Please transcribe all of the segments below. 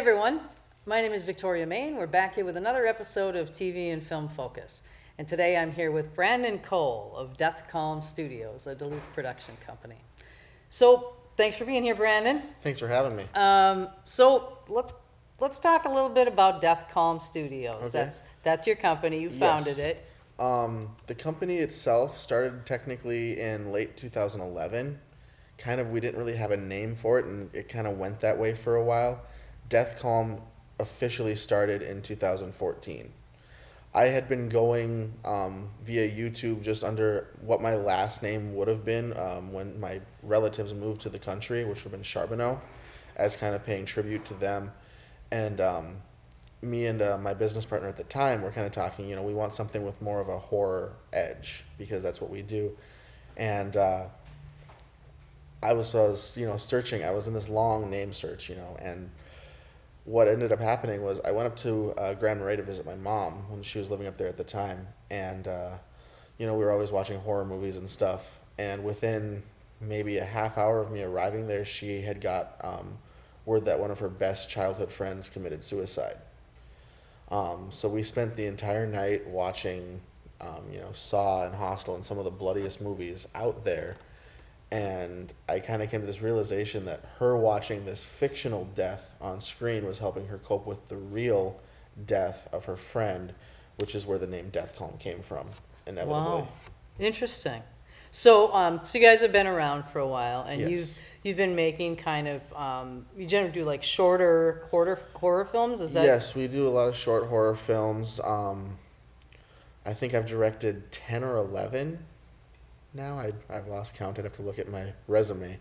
everyone, my name is Victoria Main. We're back here with another episode of TV and Film Focus. And today I'm here with Brandon Cole of Death Calm Studios, a Duluth production company. So thanks for being here, Brandon. Thanks for having me. So let's talk a little bit about Death Calm Studios. Okay. That's your company. You founded Yes. it. The company itself started technically in late 2011. We didn't really have a name for it, and it kind of went that way for a while. Death Calm officially started in 2014. I had been going via YouTube just under what my last name would have been when my relatives moved to the country, which would have been Charbonneau, as kind of paying tribute to them. And me and my business partner at the time were kind of talking, we want something with more of a horror edge because that's what we do. And I was searching. I was in this long name search, and what ended up happening was I went up to Grand Marais to visit my mom when she was living up there at the time, and we were always watching horror movies and stuff. And within maybe a half hour of me arriving there, she had got word that one of her best childhood friends committed suicide. So we spent the entire night watching, Saw and Hostel and some of the bloodiest movies out there. And I kind of came to this realization that her watching this fictional death on screen was helping her cope with the real death of her friend, which is where the name Death Calm came from, inevitably. Wow, interesting. So you guys have been around for a while, and Yes. you've been making kind of you generally do like shorter horror films. Is that Yes, we do a lot of short horror films. I think I've directed 10 or 11 now. I've lost count. I'd have to look at my resume.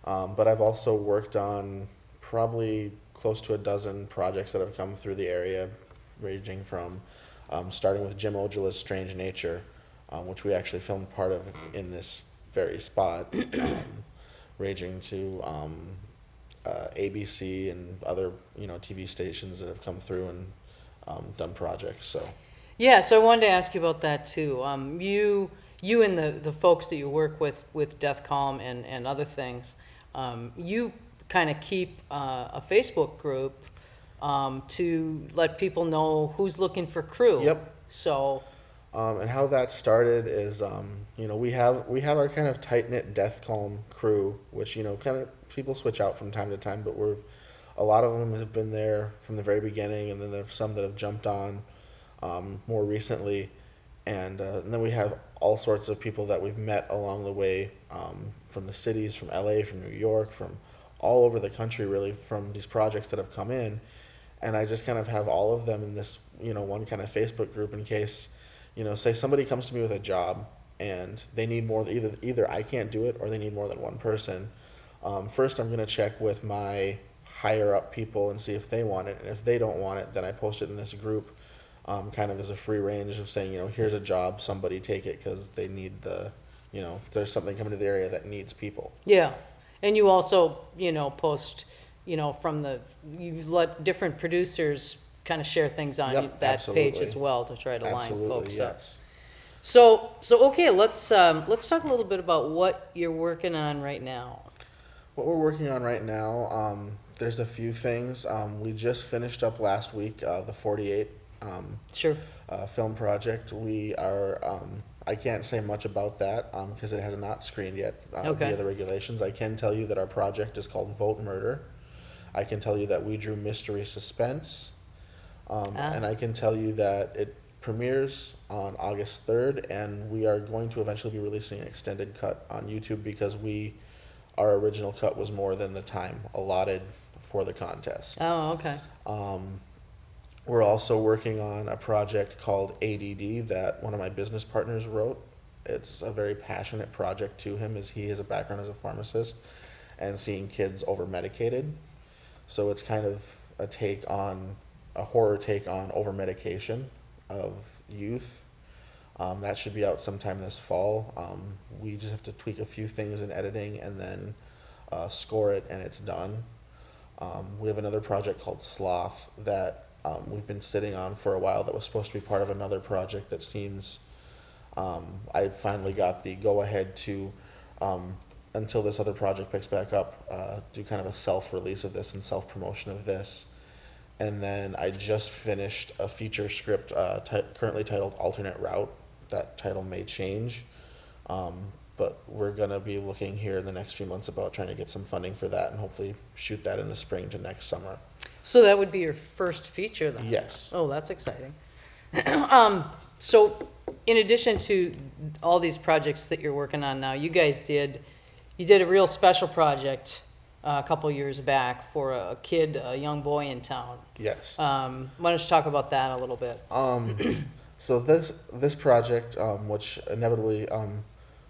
But I've also worked on probably close to a dozen projects that have come through the area, ranging from starting with Jim Ojala's Strange Nature, which we actually filmed part of in this very spot, ranging to ABC and other TV stations that have come through and done projects. So Yeah, so I wanted to ask you about that too. You and the folks that you work with Death Calm and other things, you kind of keep a Facebook group to let people know who's looking for crew. Yep. So and how that started is, we have our kind of tight knit Death Calm crew, which kind of people switch out from time to time, but a lot of them have been there from the very beginning, and then there's some that have jumped on more recently, and then we have all sorts of people that we've met along the way, from the cities, from LA, from New York, from all over the country, really, from these projects that have come in, and I just kind of have all of them in this one kind of Facebook group in case. Say somebody comes to me with a job and they need more, either I can't do it or they need more than one person. First, I'm going to check with my higher up people and see if they want it. And if they don't want it, then I post it in this group, kind of as a free range of saying, here's a job, somebody take it because they need there's something coming to the area that needs people. yeah, and you also post you let different producers kind of share things on Yep, that absolutely. page as well to try to line Absolutely, folks up. yes. So okay, let's talk a little bit about what you're working on right now. What we're working on right now, there's a few things. We just finished up last week the 48 Sure. film project. We are, I can't say much about that because it has not screened yet Okay. via the regulations. I can tell you that our project is called Vote Murder. I can tell you that we drew mystery suspense. And I can tell you that it premieres on August 3rd, and we are going to eventually be releasing an extended cut on YouTube because our original cut was more than the time allotted for the contest. Oh, okay. We're also working on a project called ADD that one of my business partners wrote. It's a very passionate project to him, as he has a background as a pharmacist and seeing kids over-medicated. So it's kind of a horror take on over-medication of youth. That should be out sometime this fall. We just have to tweak a few things in editing and then score it, and it's done. We have another project called Sloth that we've been sitting on for a while that was supposed to be part of another project that seems I finally got the go-ahead to, until this other project picks back up, do kind of a self-release of this and self-promotion of this. And then I just finished a feature script currently titled Alternate Route. That title may change, but we're going to be looking here in the next few months about trying to get some funding for that and hopefully shoot that in the spring to next summer. So that would be your first feature then? Yes. Oh, that's exciting. So in addition to all these projects that you're working on now, you did a real special project a couple years back for a kid, a young boy in town. Yes. Why don't you talk about that a little bit? So this project, which inevitably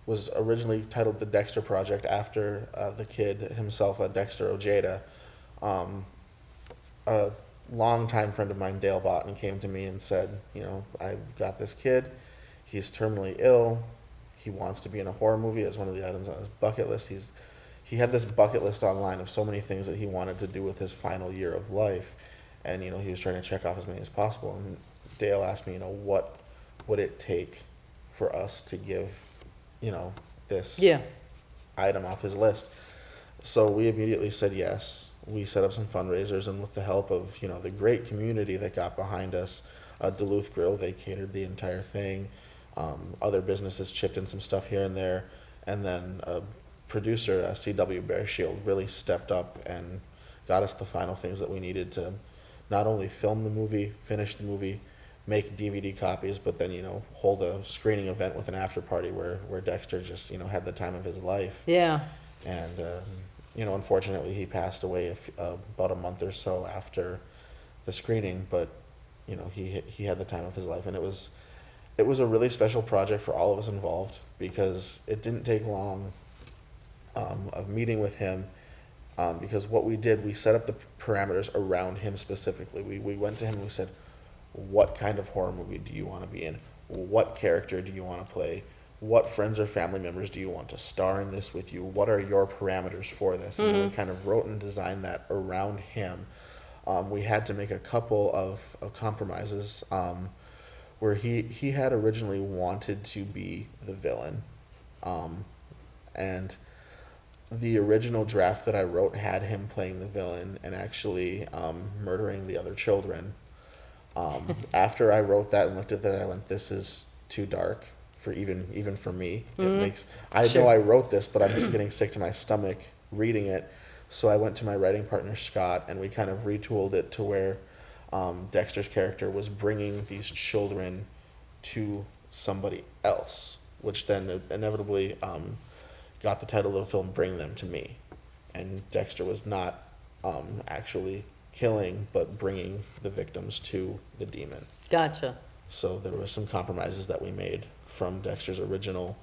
was originally titled the Dexter Project after the kid himself, Dexter Ojeda, a longtime friend of mine, Dale Botten, came to me and said, I've got this kid. He's terminally ill. He wants to be in a horror movie as one of the items on his bucket list. He had this bucket list online of so many things that he wanted to do with his final year of life, and he was trying to check off as many as possible. And Dale asked me, what would it take for us to give, this item off his list? So we immediately said yes. We set up some fundraisers, and with the help of the great community that got behind us, Duluth Grill, they catered the entire thing. Other businesses chipped in some stuff here and there, and then producer C.W. Bearshield really stepped up and got us the final things that we needed to not only film the movie, finish the movie, make DVD copies, but then hold a screening event with an after party where Dexter just had the time of his life. Yeah. And unfortunately he passed away about a month or so after the screening, but he had the time of his life, and it was a really special project for all of us involved because it didn't take long of meeting with him, because what we did, we set up the parameters around him specifically. We went to him and we said, what kind of horror movie do you want to be in? What character do you want to play? What friends or family members do you want to star in this with you? What are your parameters for this? And then we kind of wrote and designed that around him. We had to make a couple of compromises where he had originally wanted to be the villain. And the original draft that I wrote had him playing the villain and actually murdering the other children. After I wrote that and looked at that, I went, this is too dark for even for me. It makes, I know I wrote this, but I'm just getting sick to my stomach reading it. So I went to my writing partner, Scott, and we kind of retooled it to where Dexter's character was bringing these children to somebody else, which then inevitably got the title of the film, Bring Them to Me. And Dexter was not actually killing, but bringing the victims to the demon. Gotcha. So there were some compromises that we made from Dexter's original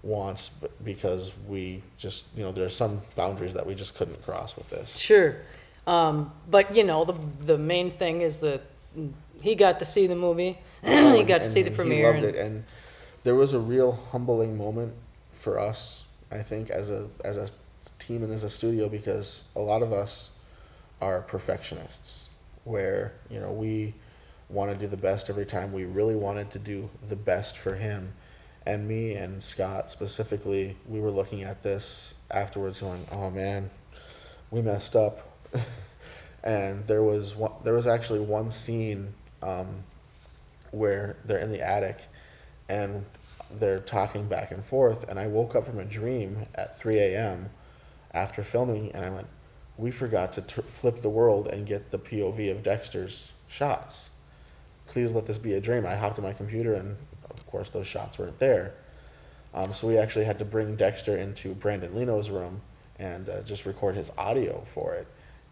wants, because we just, there are some boundaries that we just couldn't cross with this. Sure. But the main thing is that he got to see the movie. He got to see the premiere. He loved it, and there was a real humbling moment for us, I think, as a team and as a studio, because a lot of us are perfectionists, where we want to do the best every time. We really wanted to do the best for him, and me and Scott specifically, we were looking at this afterwards going, oh man, we messed up. And there was actually one scene where they're in the attic and they're talking back and forth, and I woke up from a dream at 3 a.m. after filming, and I went, we forgot to flip the world and get the POV of Dexter's shots. Please let this be a dream. I hopped on my computer, and of course those shots weren't there. So we actually had to bring Dexter into Brandon Leno's room and just record his audio for it.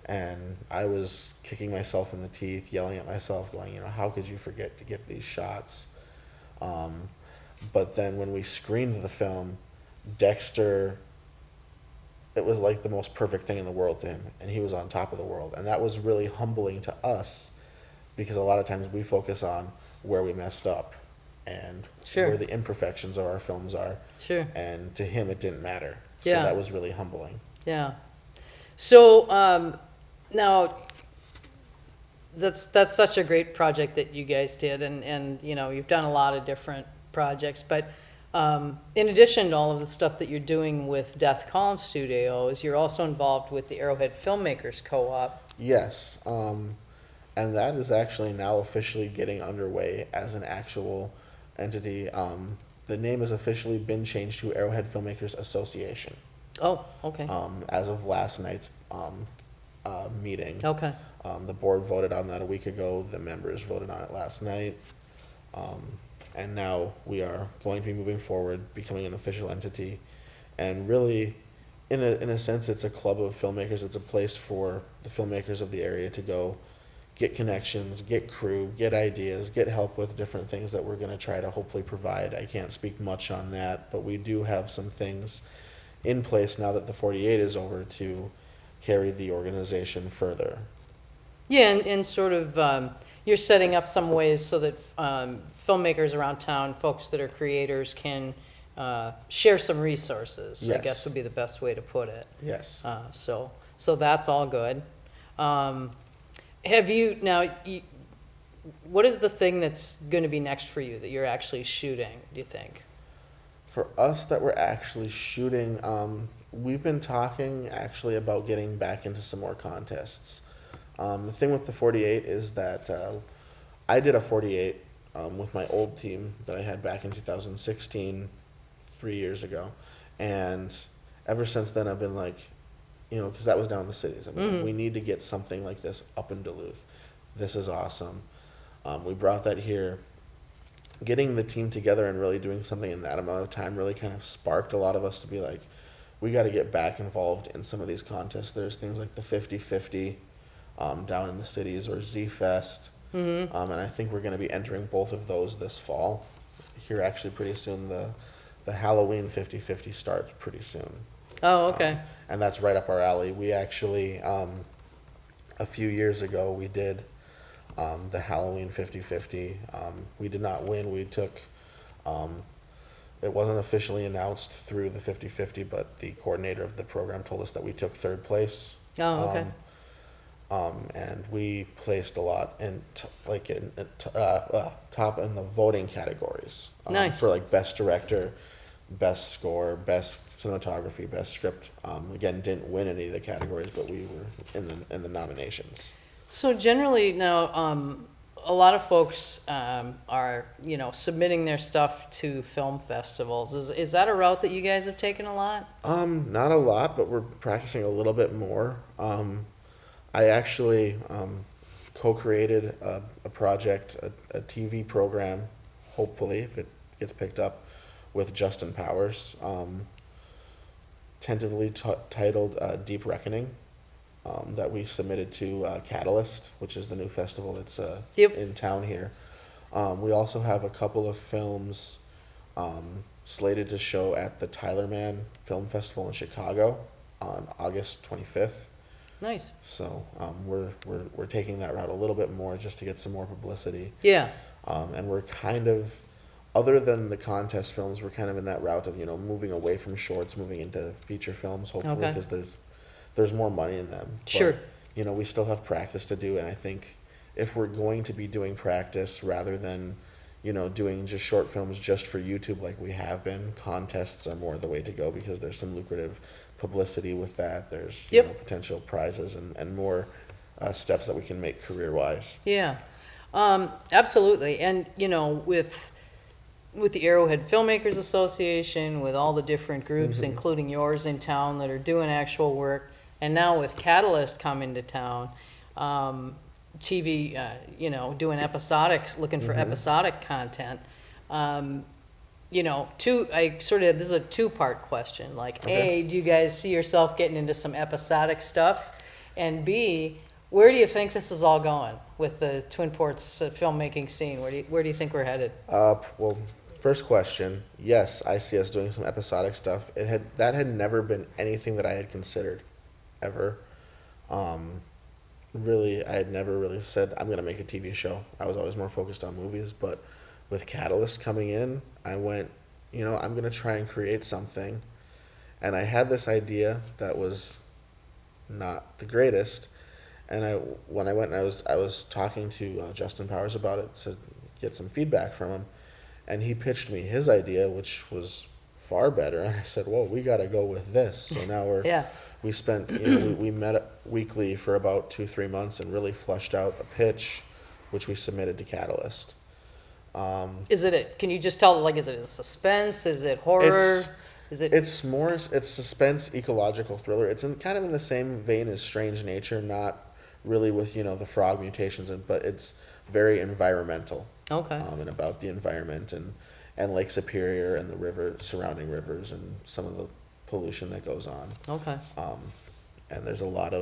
And I was kicking myself in the teeth, yelling at myself, going, how could you forget to get these shots? But then when we screened the film, Dexter, it was like the most perfect thing in the world to him, and he was on top of the world. And that was really humbling to us, because a lot of times we focus on where we messed up and where the imperfections of our films are. Sure. And to him, it didn't matter. So Yeah. that was really humbling. Yeah. So now that's such a great project that you guys did, and you've done a lot of different projects, but in addition to all of the stuff that you're doing with Death Calm Studios, you're also involved with the Arrowhead Filmmakers Co-op. Yes. And that is actually now officially getting underway as an actual entity. The name has officially been changed to Arrowhead Filmmakers Association Oh, okay, as of last night's meeting. okay. The board voted on that a week ago. The members voted on it last night. And now we are going to be moving forward, becoming an official entity. And really, in a sense, it's a club of filmmakers. It's a place for the filmmakers of the area to go get connections, get crew, get ideas, get help with different things that we're going to try to hopefully provide. I can't speak much on that, but we do have some things in place now that the 48 is over to carry the organization further. Yeah, and sort of, you're setting up some ways so that filmmakers around town, folks that are creators, can share some resources, I Yes. guess would be the best way to put it. Yes. So that's all good. Have you, now, what is the thing that's going to be next for you that you're actually shooting, do you think? For us that we're actually shooting, we've been talking actually about getting back into some more contests. The thing with the 48 is that I did a 48 with my old team that I had back in 2016, 3 years ago. And ever since then, I've been like, because that was down in the cities. I mean, we need to get something like this up in Duluth. This is awesome. We brought that here. Getting the team together and really doing something in that amount of time really kind of sparked a lot of us to be like, we got to get back involved in some of these contests. There's things like the 50-50 down in the cities, or Z-Fest. And I think we're going to be entering both of those this fall. Here actually pretty soon, the Halloween 50-50 starts pretty soon. Oh, okay. And that's right up our alley. We actually, a few years ago, we did the Halloween 50-50. We did not win. We took, it wasn't officially announced through the 50-50, but the coordinator of the program told us that we took third place. Oh, okay. And we placed a lot in top in the voting categories. Nice. For like best director, best score, best cinematography, best script. Again, didn't win any of the categories, but we were in the nominations. So generally now, a lot of folks are, submitting their stuff to film festivals. Is that a route that you guys have taken a lot? Not a lot, but we're practicing a little bit more. I actually co-created a project, a TV program, hopefully, if it gets picked up, with Justin Powers, tentatively titled Deep Reckoning, that we submitted to Catalyst, which is the new festival that's in town here. We also have a couple of films slated to show at the Tyler Man Film Festival in Chicago on August 25th. Nice. So we're taking that route a little bit more just to get some more publicity. Yeah. And we're kind of, other than the contest films, we're kind of in that route of moving away from shorts, moving into feature films, hopefully, Okay. because there's more money in them. Sure. But, we still have practice to do, and I think if we're going to be doing practice rather than doing just short films just for YouTube like we have been, contests are more the way to go, because there's some lucrative publicity with that. There's potential prizes and more steps that we can make career-wise. Yeah, absolutely. And, with the Arrowhead Filmmakers Association, with all the different groups, including yours in town, that are doing actual work, and now with Catalyst coming to town, TV, doing episodics, looking for episodic content. This is a two-part question. Like, Okay. A, do you guys see yourself getting into some episodic stuff? And B, where do you think this is all going with the Twin Ports filmmaking scene? Where do you think we're headed? Well, first question, yes, I see us doing some episodic stuff. That had never been anything that I had considered, ever. Really, I had never really said, I'm going to make a TV show. I was always more focused on movies, but with Catalyst coming in, I went, I'm going to try and create something. And I had this idea that was not the greatest. And when I went and I was talking to Justin Powers about it to get some feedback from him, and he pitched me his idea, which was far better. And I said, whoa, we got to go with this. So now Yeah. we spent, we met weekly for about 2-3 months and really fleshed out a pitch, which we submitted to Catalyst. Can you just tell, like, is it a suspense? Is it horror? Is it? It's suspense, ecological thriller. It's kind of in the same vein as Strange Nature, not really with, the frog mutations, but it's very environmental. Okay. And about the environment and Lake Superior and the surrounding rivers and some of the pollution that goes on. Okay. And there's a lot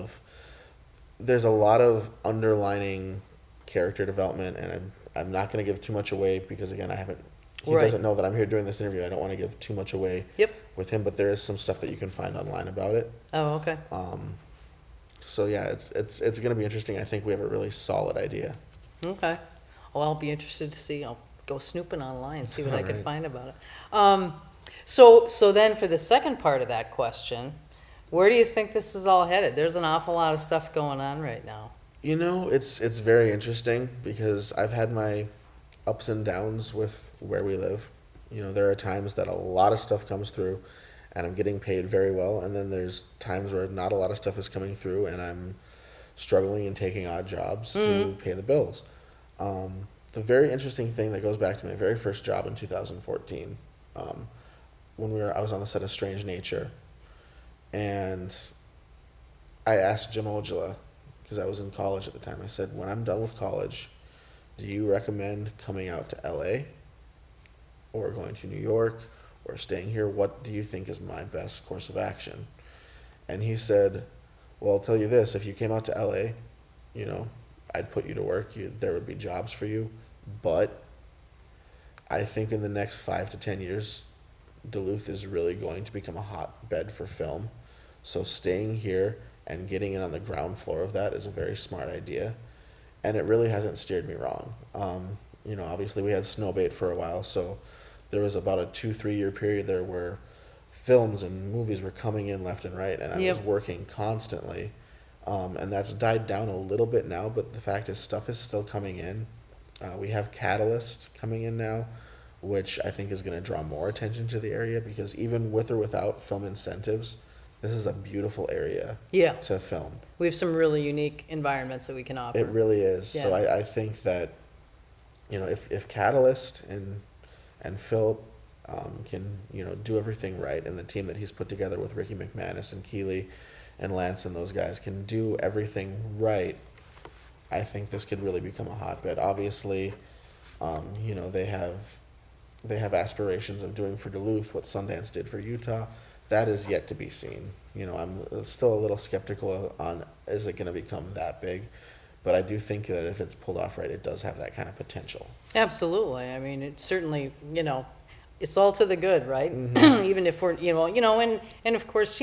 of underlining character development, and I'm not going to give too much away because, again, he Right. doesn't know that I'm here doing this interview. I don't want to give too much away Yep. with him, but there is some stuff that you can find online about it. Oh, okay. So yeah, it's going to be interesting. I think we have a really solid idea. Okay. Well, I'll be interested to see. I'll go snooping online and see what I can Alright. find about it. So then for the second part of that question, where do you think this is all headed? There's an awful lot of stuff going on right now. It's very interesting because I've had my ups and downs with where we live. There are times that a lot of stuff comes through and I'm getting paid very well, and then there's times where not a lot of stuff is coming through and I'm struggling and taking odd jobs to pay the bills. The very interesting thing that goes back to my very first job in 2014, when I was on the set of Strange Nature, and I asked Jim Ojala, because I was in college at the time, I said, when I'm done with college, do you recommend coming out to LA or going to New York or staying here? What do you think is my best course of action? And he said, well, I'll tell you this, if you came out to LA, I'd put you to work. There would be jobs for you. But I think in the next 5 to 10 years, Duluth is really going to become a hotbed for film. So staying here and getting in on the ground floor of that is a very smart idea. And it really hasn't steered me wrong. Obviously we had Snowbait for a while, so there was about a 2-3 year period there where films and movies were coming in left and right, and I was working constantly. And that's died down a little bit now, but the fact is stuff is still coming in. We have Catalyst coming in now, which I think is going to draw more attention to the area, because even with or without film incentives, this is a beautiful area to film. We have some really unique environments that we can offer. It really is. Yeah. So I think that, if Catalyst and Philip can, do everything right, and the team that he's put together with Ricky McManus and Keeley and Lance and those guys can do everything right, I think this could really become a hotbed. Obviously, they have aspirations of doing for Duluth what Sundance did for Utah. That is yet to be seen. I'm still a little skeptical on, is it going to become that big? But I do think that if it's pulled off right, it does have that kind of potential. Absolutely. I mean, it certainly, it's all to the good, right? Even if we're, and of course,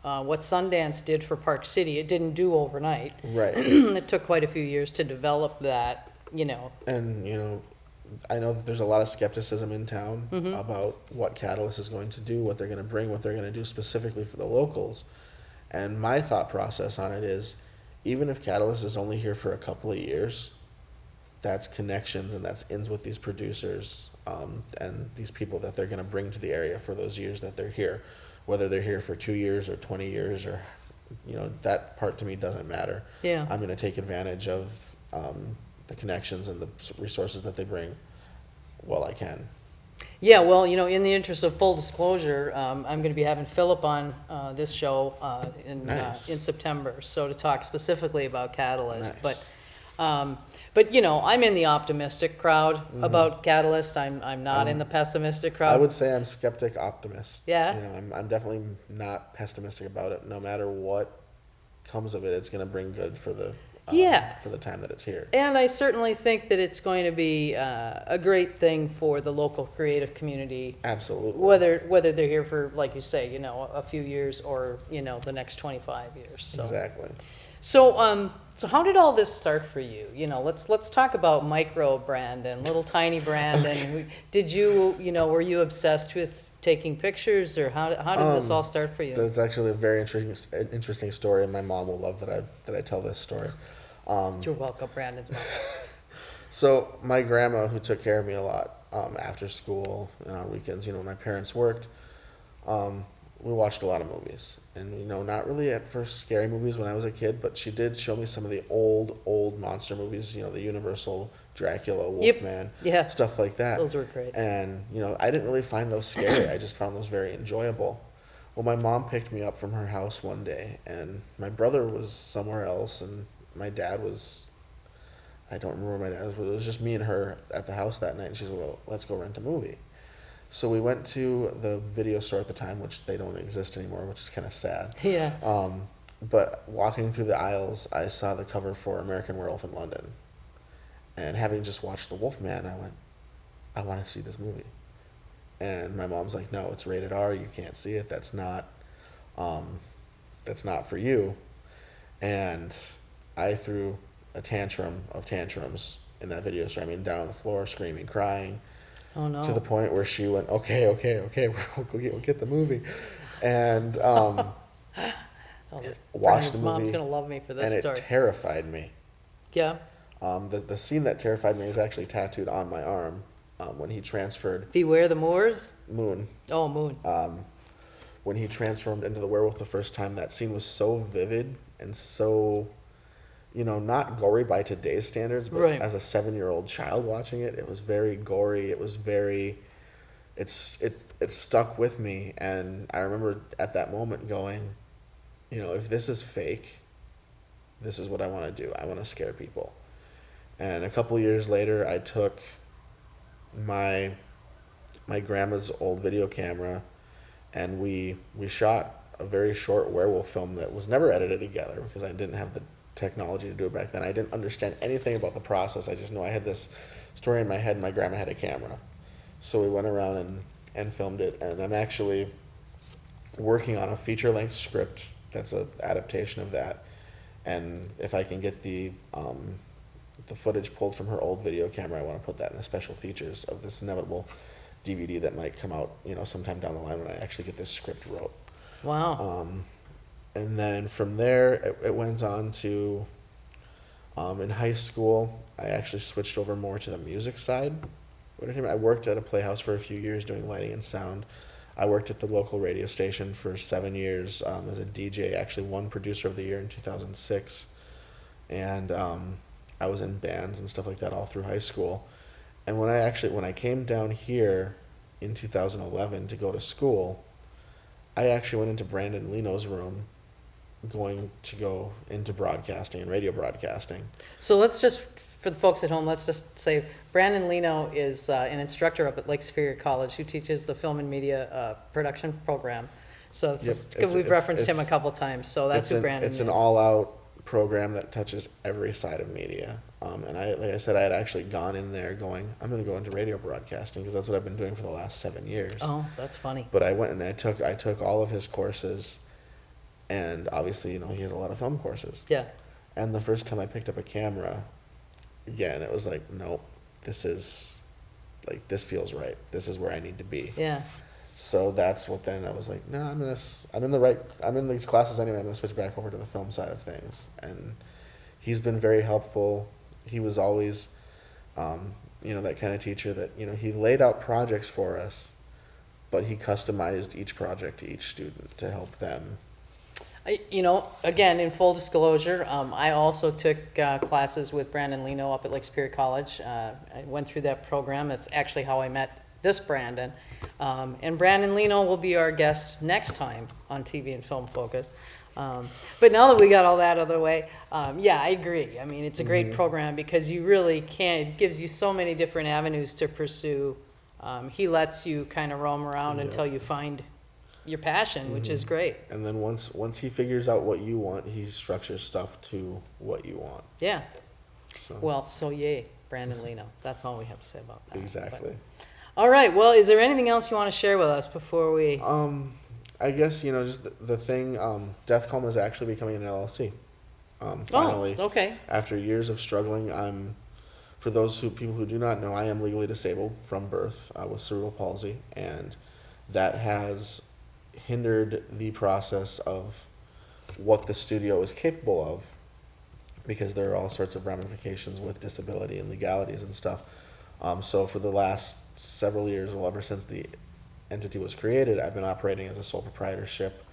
what Sundance did for Park City, it didn't do overnight. Right. It took quite a few years to develop that, And, I know that there's a lot of skepticism in town about what Catalyst is going to do, what they're going to bring, what they're going to do specifically for the locals. And my thought process on it is, even if Catalyst is only here for a couple of years, that's connections and that's ins with these producers and these people that they're going to bring to the area for those years that they're here. Whether they're here for 2 years or 20 years or, that part to me doesn't matter. Yeah. I'm going to take advantage of the connections and the resources that they bring while I can. Yeah, well, in the interest of full disclosure, I'm going to be having Philip on this show Nice. in September, so to talk specifically about Catalyst. Nice. But I'm in the optimistic crowd about Catalyst. I'm not in the pessimistic crowd. I would say I'm skeptic optimist. Yeah? I'm definitely not pessimistic about it. No matter what comes of it, it's going to bring good for the for the time that it's here. And I certainly think that it's going to be a great thing for the local creative community. Absolutely. Whether they're here for, like you say, a few years or, the next 25 years. So. Exactly. So how did all this start for you? Let's talk about micro brand and little tiny brand. Okay. And did you, were you obsessed with taking pictures, or how did this all start for you? That's actually a very interesting story, and my mom will love that I tell this story. You're welcome, Brandon's mom. So my grandma, who took care of me a lot after school and on weekends, my parents worked. We watched a lot of movies, and not really at first scary movies when I was a kid, but she did show me some of the old monster movies. The Universal, Dracula, Yep. Wolfman, Yeah. stuff like that. Those were great. And I didn't really find those scary. I just found those very enjoyable. Well, my mom picked me up from her house one day, and my brother was somewhere else, and my dad was. I don't remember where my dad was, but it was just me and her at the house that night, and she said, "Well, let's go rent a movie." So we went to the video store at the time, which they don't exist anymore, which is kind of sad. Yeah. But walking through the aisles, I saw the cover for American Werewolf in London. And having just watched The Wolfman, I went, I want to see this movie. And my mom's like, no, it's rated R. You can't see it. That's not for you. And I threw a tantrum of tantrums in that video store. I mean, down on the floor, screaming, crying. Oh, no. To the point where she went, okay, we'll get the movie. And watched the movie. Mom's going to love me for this and story. it terrified me. Yeah. The scene that terrified me is actually tattooed on my arm when he transferred. Beware the Moors? Moon. Oh, Moon. When he transformed into the werewolf the first time, that scene was so vivid and so, not gory by today's standards, but Right. as a 7-year-old child watching it, it was very gory. It was very, it stuck with me. And I remember at that moment going, if this is fake, this is what I want to do. I want to scare people. And a couple years later, I took my grandma's old video camera, and we shot a very short werewolf film that was never edited together because I didn't have the technology to do it back then. I didn't understand anything about the process. I just knew I had this story in my head, and my grandma had a camera. So we went around and filmed it, and I'm actually working on a feature-length script that's an adaptation of that. And if I can get the footage pulled from her old video camera, I want to put that in the special features of this inevitable DVD that might come out, sometime down the line when I actually get this script wrote. Wow. And then from there, it went on to, in high school, I actually switched over more to the music side. I worked at a playhouse for a few years doing lighting and sound. I worked at the local radio station for 7 years as a DJ, actually won Producer of the Year in 2006. And I was in bands and stuff like that all through high school. And when I came down here in 2011 to go to school, I actually went into Brandon Leno's room going to go into broadcasting and radio broadcasting. So let's just, for the folks at home, let's just say Brandon Leno is an instructor up at Lake Superior College who teaches the film and media production program. So we've referenced him a couple times. So that's who Brandon is. It's an all-out program that touches every side of media. And like I said, I had actually gone in there going, I'm going to go into radio broadcasting because that's what I've been doing for the last 7 years. Oh, that's funny. But I went and I took all of his courses, and obviously, he has a lot of film courses. Yeah. And the first time I picked up a camera, again, it was like, nope, this feels right. This is where I need to be. Yeah. So that's what then I was like, no, I'm in these classes anyway. I'm gonna switch back over to the film side of things. And he's been very helpful. He was always, that kind of teacher that he laid out projects for us, but he customized each project to each student to help them. Again, in full disclosure, I also took classes with Brandon Leno up at Lake Superior College. I went through that program. That's actually how I met this Brandon. And Brandon Leno will be our guest next time on TV and Film Focus. But now that we got all that out of the way, yeah, I agree. I mean, it's a great program because you really it gives you so many different avenues to pursue. He lets you kind of roam around until you find your passion, which is great. And then once he figures out what you want, he structures stuff to what you want. Yeah. So. Well, so yay, Brandon Leno. That's all we have to say about that. Exactly. But, all right. Well, is there anything else you want to share with us before we? I guess just the thing. Death Calm is actually becoming an LLC. Finally. Oh, okay. After years of struggling, for those people who do not know, I am legally disabled from birth with cerebral palsy, and that has hindered the process of what the studio is capable of, because there are all sorts of ramifications with disability and legalities and stuff. So for the last several years, well, ever since the entity was created, I've been operating as a sole proprietorship.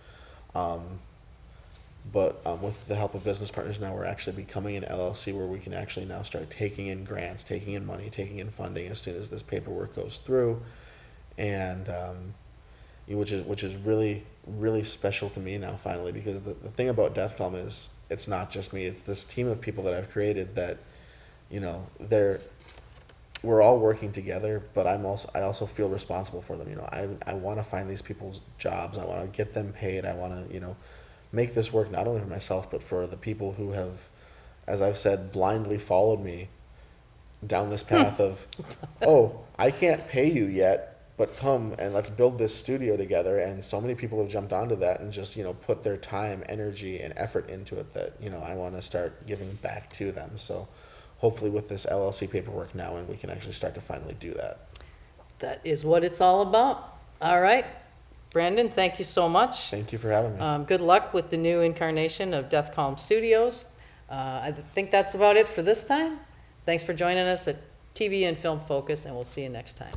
But with the help of business partners now, we're actually becoming an LLC where we can actually now start taking in grants, taking in money, taking in funding as soon as this paperwork goes through, and which is really special to me now finally, because the thing about DEFCON is it's not just me; it's this team of people that I've created that, we're all working together, but I also feel responsible for them. I want to find these people's jobs. I want to get them paid. I want to make this work not only for myself but for the people who have, as I've said, blindly followed me down this path of, oh, I can't pay you yet, but come and let's build this studio together. And so many people have jumped onto that and just put their time, energy, and effort into it that I want to start giving back to them. So hopefully with this LLC paperwork now, and we can actually start to finally do that. That is what it's all about. All right. Brandon, thank you so much. Thank you for having me. Good luck with the new incarnation of Death Calm Studios. I think that's about it for this time. Thanks for joining us at TV and Film Focus, and we'll see you next time.